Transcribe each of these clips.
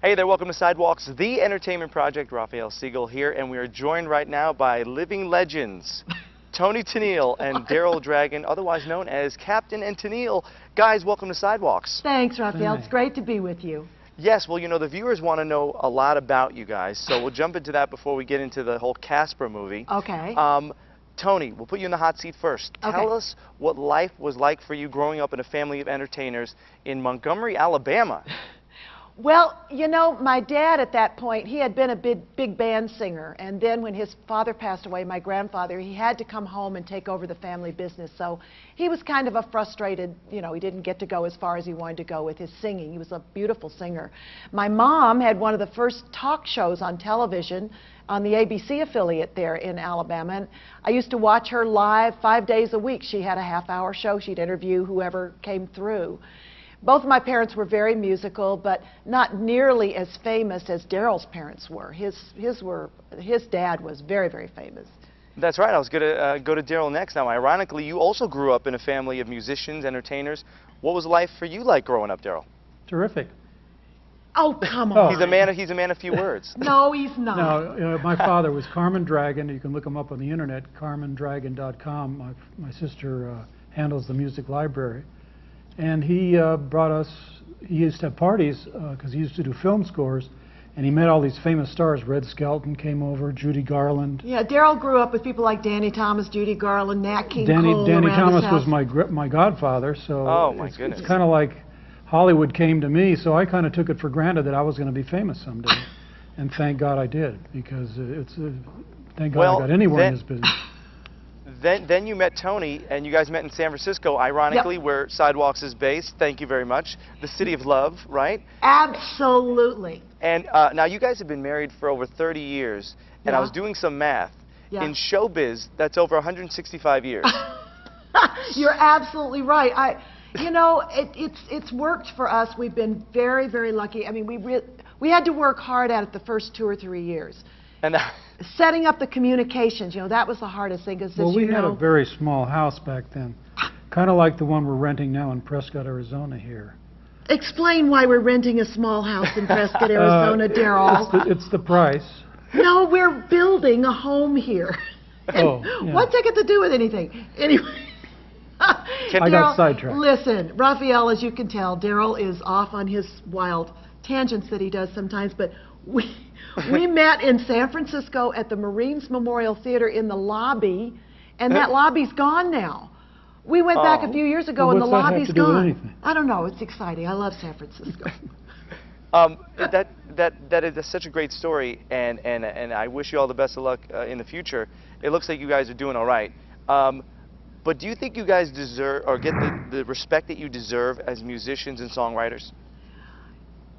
Hey there, welcome to Sidewalks, the entertainment project. Rafael Siegel here, and we are joined right now by living legends, Tennille and Darrell Dragon, otherwise known as Captain and Tennille. Guys, welcome to Sidewalks. Thanks, Rafael. It's great to be with you. Yes, well, you know, the viewers want to know a lot about you guys, so we'll jump into that before we get into the whole Casper movie. Okay. Tony, we'll put you in the hot seat first. Okay. Tell us what life was like for you growing up in a family of entertainers in Montgomery, Alabama. Well, you know, my dad at that point, he had been a big band singer, and then when his father passed away, my grandfather, he had to come home and take over the family business. So he was kind of a frustrated, you know, he didn't get to go as far as he wanted to go with his singing. He was a beautiful singer. My mom had one of the first talk shows on television on the ABC affiliate there in Alabama, and I used to watch her live 5 days a week. She had a half-hour show. She'd interview whoever came through. Both of my parents were very musical, but not nearly as famous as Darrell's parents were. His dad was very famous. That's right. I was going to go to Darrell next. Now, ironically, you also grew up in a family of musicians, entertainers. What was life for you like growing up, Darrell? Terrific. Oh, come on. He's a man of few words. No, he's not. No, my father was Carmen Dragon. You can look him up on the internet, carmendragon.com. My sister handles the music library. And he brought us, he used to have parties because he used to do film scores, and he met all these famous stars. Red Skelton came over, Judy Garland. Yeah, Darrell grew up with people like Danny Thomas, Judy Garland, Nat King Cole. Danny Thomas was my godfather, so oh, my goodness. It's kind of like Hollywood came to me, so I kind of took it for granted that I was going to be famous someday. And thank God I did, because thank God I got anywhere in this business. Then you met Tony, and you guys met in San Francisco, ironically, where Sidewalks is based. Thank you very much. The city of love, right? Absolutely. And now you guys have been married for over 30 years, and I was doing some math. In showbiz, that's over 165 years. You're absolutely right. You know, it's worked for us. We've been very lucky. I mean, we had to work hard at it the first 2 or 3 years. And setting up the communications, you know, that was the hardest thing. Well, we had a very small house back then, kind of like the one we're renting now in Prescott, Arizona here. Explain why we're renting a small house in Prescott, Arizona, Darrell. It's the price. No, we're building a home here. Oh, yeah. What's that got to do with anything? Anyway. I got sidetracked. Listen, Rafael, as you can tell, Darrell is off on his wild tangents that he does sometimes, but we met in San Francisco at the Marines Memorial Theater in the lobby, and that lobby's gone now. We went back a few years ago, and the lobby's gone. I don't know. It's exciting. I love San Francisco. That is such a great story, and I wish you all the best of luck in the future. It looks like you guys are doing all right. But do you think you guys deserve or get the respect that you deserve as musicians and songwriters?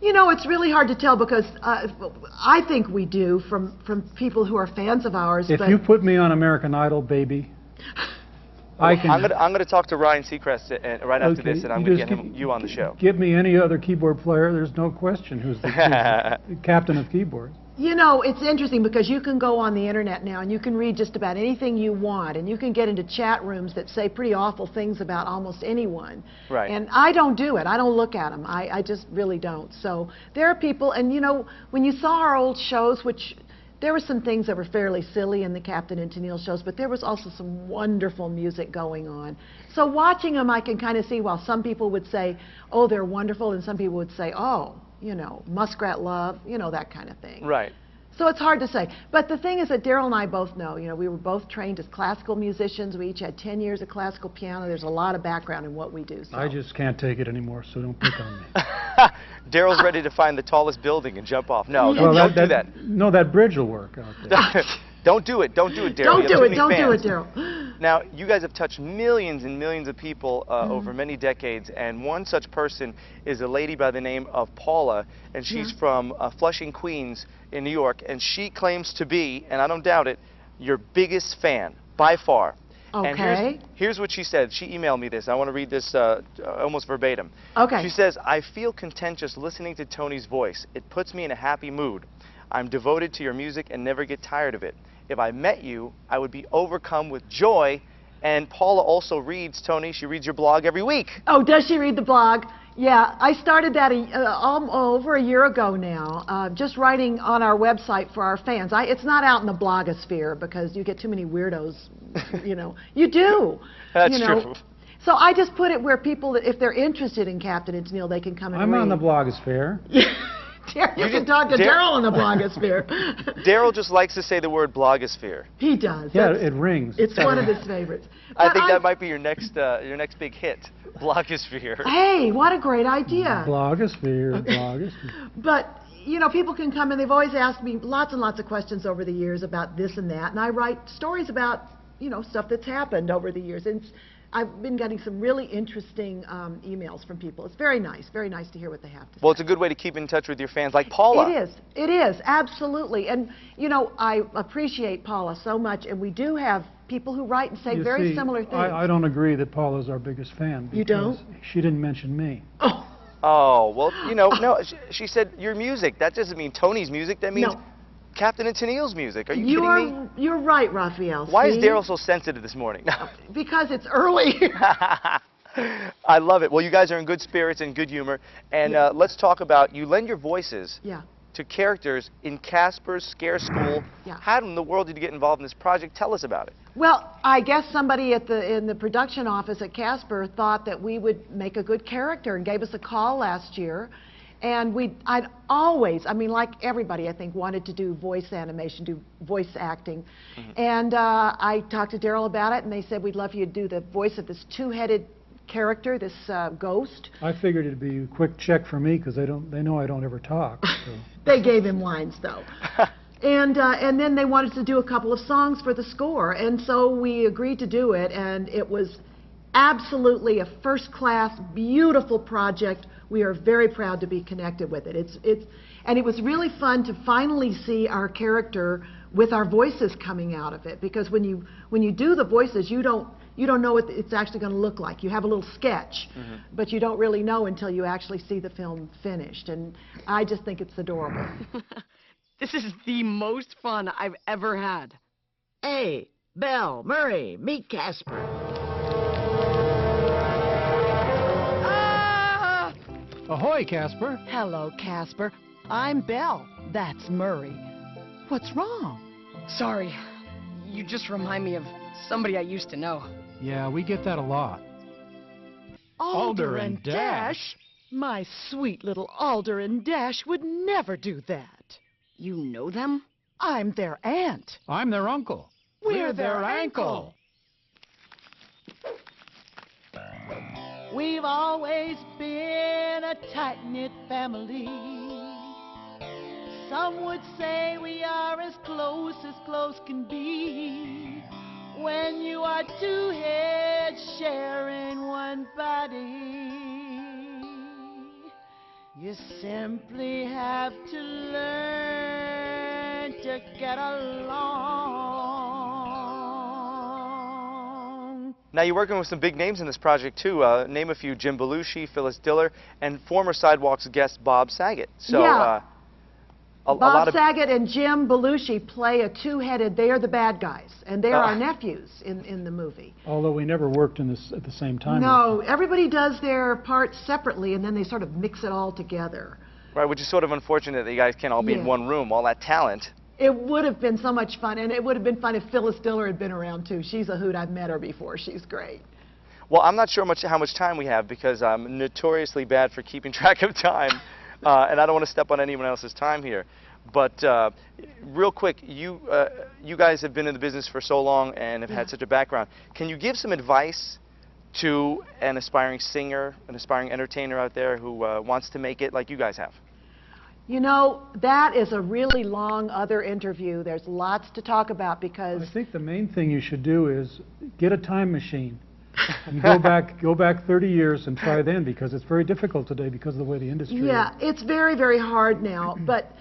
You know, it's really hard to tell because I think we do from people who are fans of ours. If you put me on American Idol, baby, I can. I'm going to talk to Ryan Seacrest right after this, and I'm going to get you on the show. Give me any other keyboard player. There's no question who's the captain of keyboards. You know, it's interesting because you can go on the internet now and you can read just about anything you want, and you can get into chat rooms that say pretty awful things about almost anyone. Right. And I don't do it. I don't look at them. I just really don't. So there are people, and you know, when you saw our old shows, which there were some things that were fairly silly in the Captain and Tennille shows, but there was also some wonderful music going on. So watching them, I can kind of see, while some people would say, oh, they're wonderful, and some people would say, oh, you know, Muskrat Love, you know, that kind of thing. Right. So it's hard to say. But the thing is that Darrell and I both know, you know, we were both trained as classical musicians. We each had 10 years of classical piano. There's a lot of background in what we do. So. I just can't take it anymore, so don't pick on me. Darrell's ready to find the tallest building and jump off. No, don't do that. No, that bridge will work out there. Don't do it. Don't do it, Darrell. Don't do it, Darrell. Now, you guys have touched millions and millions of people over many decades, and one such person is a lady by the name of Paula, and she's from Flushing, Queens in New York, and she claims to be, and I don't doubt it, your biggest fan, by far. Okay. And here's what she said. She emailed me this. I want to read this almost verbatim. Okay. She says, I feel content just listening to Tony's voice. It puts me in a happy mood. I'm devoted to your music and never get tired of it. If I met you, I would be overcome with joy And Paula also reads, Tony, she reads your blog every week. Oh, does she read the blog? Yeah, I started that over a year ago now, just writing on our website for our fans. It's not out in the blogosphere because you get too many weirdos, you know. You do. That's you know. true. So I just put it where people, if they're interested in Captain and Tennille, they can come and read. I'm on the blogosphere. You can talk to Darrell on the blogosphere. Darrell just likes to say the word blogosphere. He does. Yeah, it rings. It's one of his favorites. I think that might be your next big hit, blogosphere. Hey, what a great idea. Blogosphere, blogosphere. But, you know, people can come and they've always asked me lots and lots of questions over the years about this and that. And I write stories about, you know, stuff that's happened over the years. And I've been getting some really interesting emails from people. It's very nice to hear what they have to say. Well, it's a good way to keep in touch with your fans like Paula. It is, absolutely. And, you know, I appreciate Paula so much, and we do have people who write and say very similar things. I don't agree that Paula's our biggest fan. You don't? She didn't mention me. Oh. Oh, well, you know, no, she said your music. That doesn't mean Tony's music. That means Captain and Tennille's music. Are you kidding me? You're right, Rafael. Why is Darrell so sensitive this morning? Because it's early. I love it. Well, you guys are in good spirits and good humor. And let's talk about, you lend your voices to characters in Casper's Scare School. How in the world did you get involved in this project? Tell us about it. Well, I guess somebody in the production office at Casper thought that we would make a good character and gave us a call last year. And I'd always, I mean, like everybody, I think, wanted to do voice animation, do voice acting. And I talked to Darrell about it, and they said, we'd love you to do the voice of this two-headed character, this ghost. I figured it'd be a quick check for me because they know I don't ever talk. So. They gave him lines, though. And then they wanted to do a couple of songs for the score. And so we agreed to do it, and it was absolutely a first-class, beautiful project. We are very proud to be connected with it. And it was really fun to finally see our character with our voices coming out of it, because when you do the voices, you don't know what it's actually going to look like. You have a little sketch, but you don't really know until you actually see the film finished. And I just think it's adorable. This is the most fun I've ever had. Hey, Belle, Murray, meet Casper. Ahoy, Casper. Hello, Casper. I'm Belle. That's Murray. What's wrong? Sorry. You just remind me of somebody I used to know. Yeah, we get that a lot. Alder and Dash? My sweet little Alder and Dash would never do that. You know them? I'm their aunt. I'm their uncle. We're their ankle. We've always been a tight-knit family. Some would say we are as close can be. When you are two heads sharing one body, you simply have to learn to get along. Now, you're working with some big names in this project, too. Name a few: Jim Belushi, Phyllis Diller, and former Sidewalks guest Bob Saget. So, Bob Saget and Jim Belushi play a two-headed, they are the bad guys, and they are our nephews in the movie. Although we never worked in this at the same time. No, everybody does their parts separately, and then they sort of mix it all together. Right, which is sort of unfortunate that you guys can't all be in one room, all that talent. It would have been so much fun, and it would have been fun if Phyllis Diller had been around, too. She's a hoot. I've met her before. She's great. Well, I'm not sure how much time we have, because I'm notoriously bad for keeping track of time, and I don't want to step on anyone else's time here. But real quick, you guys have been in the business for so long and have had such a background. Can you give some advice to an aspiring singer, an aspiring entertainer out there who wants to make it like you guys have? You know, that is a really long other interview. There's lots to talk about because... I think the main thing you should do is get a time machine and go back 30 years and try then, because it's very difficult today because of the way the industry is. Yeah, it's very, very hard now. But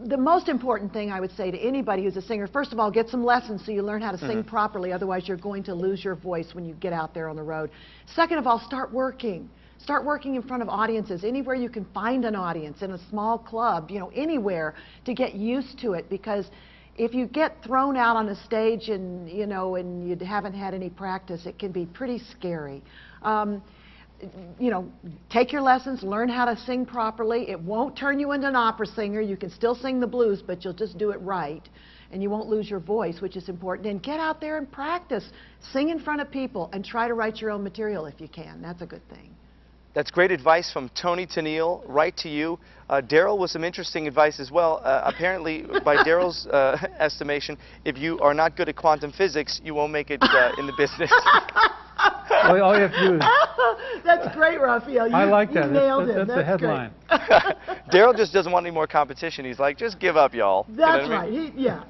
the most important thing I would say to anybody who's a singer, first of all, get some lessons so you learn how to sing properly. Otherwise, you're going to lose your voice when you get out there on the road. Second of all, start working. Start working in front of audiences, anywhere you can find an audience, in a small club, you know, anywhere, to get used to it, because if you get thrown out on a stage and, you know, and you haven't had any practice, it can be pretty scary. You know, take your lessons, learn how to sing properly. It won't turn you into an opera singer. You can still sing the blues, but you'll just do it right. And you won't lose your voice, which is important. And get out there and practice. Sing in front of people and try to write your own material if you can. That's a good thing. That's great advice from Tony Tennille, right to you. Darrell with some interesting advice as well. Apparently, by Darrell's estimation, if you are not good at quantum physics, you won't make it in the business. All you have to do is... That's great, Rafael. I like that. You nailed it. That's the headline. Darrell just doesn't want any more competition. He's like, just give up, y'all. That's you know what I mean? right. Yeah.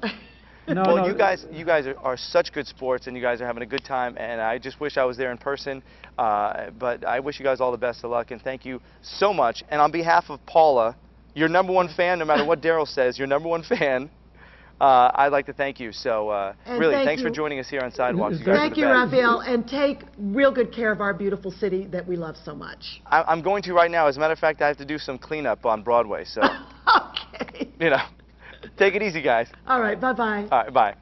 Well, you guys are such good sports, and you guys are having a good time, and I just wish I was there in person. But I wish you guys all the best of luck, and thank you so much. And on behalf of Paula, your #1 fan, no matter what Darrell says, your #1 fan, I'd like to thank you. So really, thanks for joining us here on Sidewalks. Thank you, Rafael, and take real good care of our beautiful city that we love so much. I'm going to right now. As a matter of fact, I have to do some cleanup on Broadway, so Okay. you know, take it easy, guys. All right, bye-bye. All right, bye.